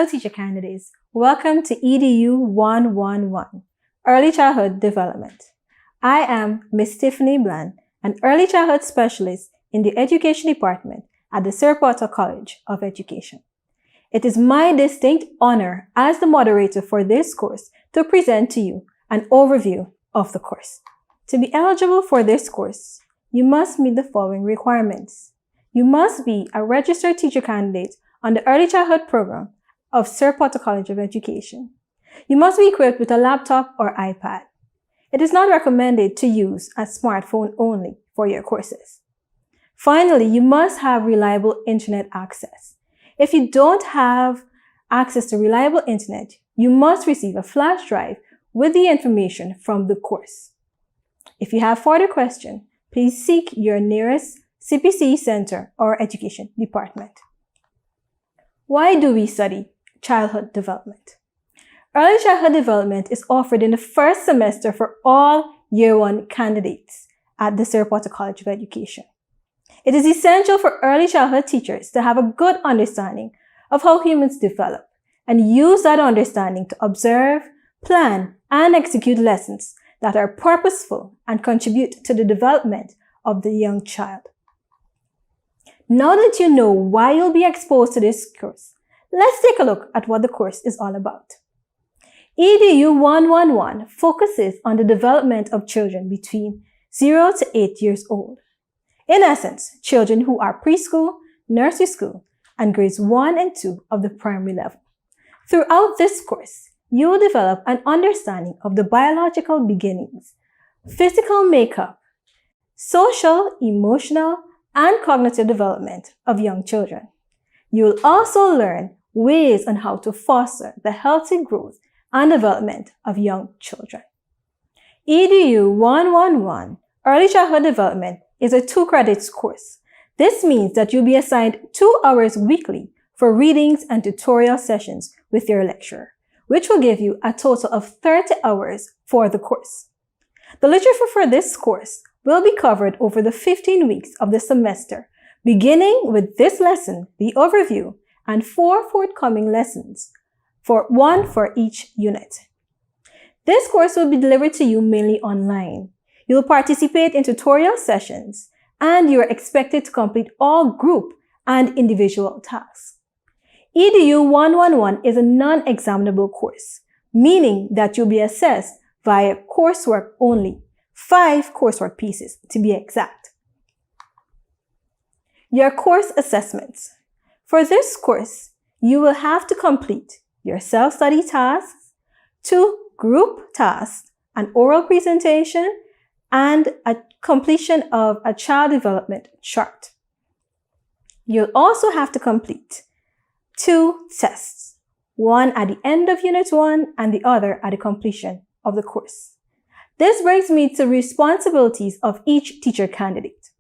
fellow teacher candidates, welcome to EDU 111, Early Childhood Development. I am Ms. Tiffany Bland, an early childhood specialist in the Education Department at the Sir Porter College of Education. It is my distinct honor as the moderator for this course to present to you an overview of the course. To be eligible for this course, you must meet the following requirements. You must be a registered teacher candidate on the Early Childhood Program of Sir Porter College of Education. You must be equipped with a laptop or iPad. It is not recommended to use a smartphone only for your courses. Finally, you must have reliable internet access. If you don't have access to reliable internet, you must receive a flash drive with the information from the course. If you have further questions, please seek your nearest CPC center or education department. Why do we study childhood development? Early childhood development is offered in the first semester for all Year 1 candidates at the Sir Porter College of Education. It is essential for early childhood teachers to have a good understanding of how humans develop and use that understanding to observe, plan, and execute lessons that are purposeful and contribute to the development of the young child. Now that you know why you'll be exposed to this course, let's take a look at what the course is all about. EDU 111 focuses on the development of children between 0 to 8 years old. In essence, children who are preschool, nursery school, and grades 1 and 2 of the primary level. Throughout this course, you will develop an understanding of the biological beginnings, physical makeup, social, emotional, and cognitive development of young children. You will also learn ways on how to foster the healthy growth and development of young children. EDU 111, Early Childhood Development, is a 2 credits course. This means that you'll be assigned 2 hours weekly for readings and tutorial sessions with your lecturer, which will give you a total of 30 hours for the course. The literature for this course will be covered over the 15 weeks of the semester, beginning with this lesson, the overview, and 4 forthcoming lessons, one for each unit. This course will be delivered to you mainly online. You will participate in tutorial sessions, and you are expected to complete all group and individual tasks. EDU 111 is a non-examinable course, meaning that you'll be assessed via coursework only, 5 coursework pieces to be exact. Your course assessments. For this course, you will have to complete your self-study tasks, 2 group tasks, an oral presentation, and a completion of a child development chart. You'll also have to complete 2 tests, one at the end of Unit 1 and the other at the completion of the course. This brings me to responsibilities of each teacher candidate.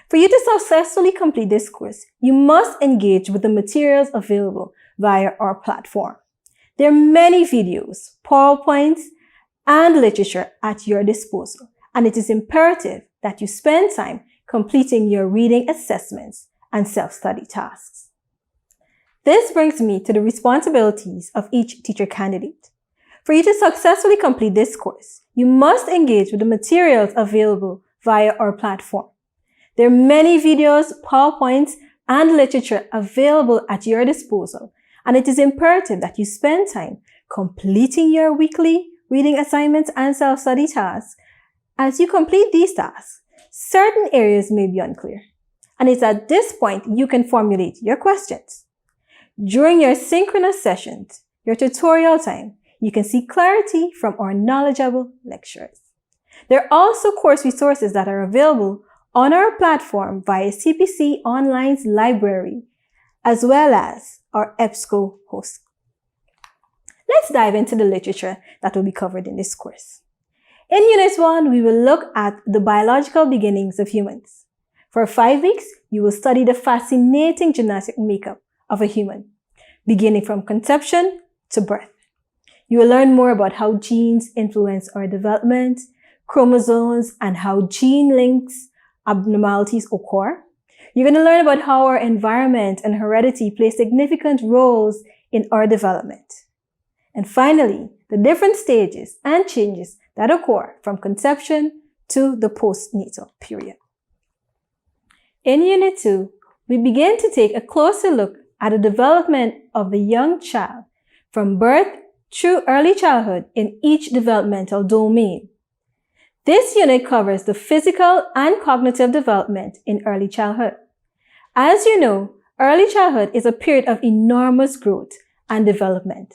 For you to successfully complete this course, you must engage with the materials available via our platform. There are many videos, PowerPoints, and literature at your disposal, and it is imperative that you spend time completing your reading assessments and self-study tasks. This brings me to the responsibilities of each teacher candidate. For you to successfully complete this course, you must engage with the materials available via our platform. There are many videos, PowerPoints, and literature available at your disposal, and it is imperative that you spend time completing your weekly reading assignments and self-study tasks. As you complete these tasks, certain areas may be unclear, and it's at this point you can formulate your questions. During your synchronous sessions, your tutorial time, you can seek clarity from our knowledgeable lecturers. There are also course resources that are available on our platform via CPC Online's library, as well as our EBSCO host. Let's dive into the literature that will be covered in this course. In Unit 1, we will look at the biological beginnings of humans. For 5 weeks, you will study the fascinating genetic makeup of a human, beginning from conception to birth. You will learn more about how genes influence our development, chromosomes, and how gene links abnormalities occur. You're going to learn about how our environment and heredity play significant roles in our development. And finally, the different stages and changes that occur from conception to the postnatal period. In Unit 2, we begin to take a closer look at the development of the young child from birth through early childhood in each developmental domain. This unit covers the physical and cognitive development in early childhood. As you know, early childhood is a period of enormous growth and development.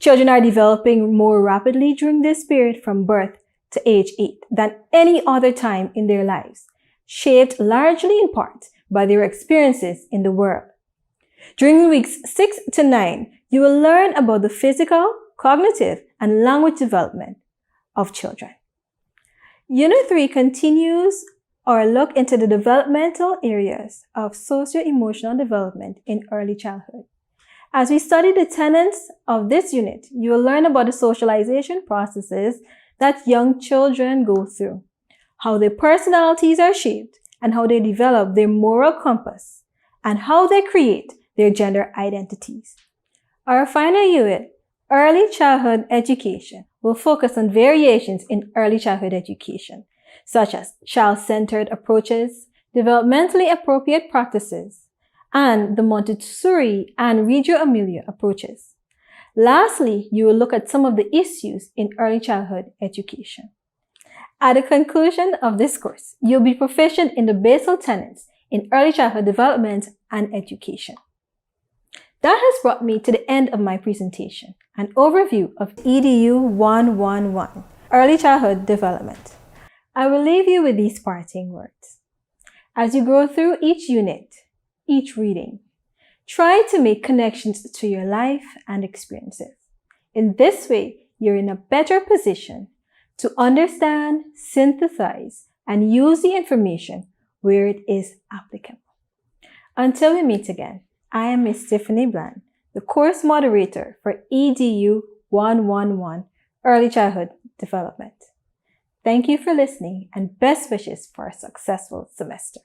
Children are developing more rapidly during this period from birth to age 8 than any other time in their lives, shaped largely in part by their experiences in the world. During weeks 6 to 9, you will learn about the physical, cognitive, and language development of children. Unit 3 continues our look into the developmental areas of socio-emotional development in early childhood. As we study the tenets of this unit, you will learn about the socialization processes that young children go through, how their personalities are shaped, and how they develop their moral compass, and how they create their gender identities. Our final unit, Early Childhood Education, will focus on variations in early childhood education, such as child-centered approaches, developmentally appropriate practices, and the Montessori and Reggio Emilia approaches. Lastly, you will look at some of the issues in early childhood education. At the conclusion of this course, you'll be proficient in the basal tenets in early childhood development and education. That has brought me to the end of my presentation, an overview of EDU 111, Early Childhood Development. I will leave you with these parting words. As you go through each unit, each reading, try to make connections to your life and experiences. In this way, you're in a better position to understand, synthesize, and use the information where it is applicable. Until we meet again, I am Ms. Tiffany Bland, the course moderator for EDU 111, Early Childhood Development. Thank you for listening and best wishes for a successful semester.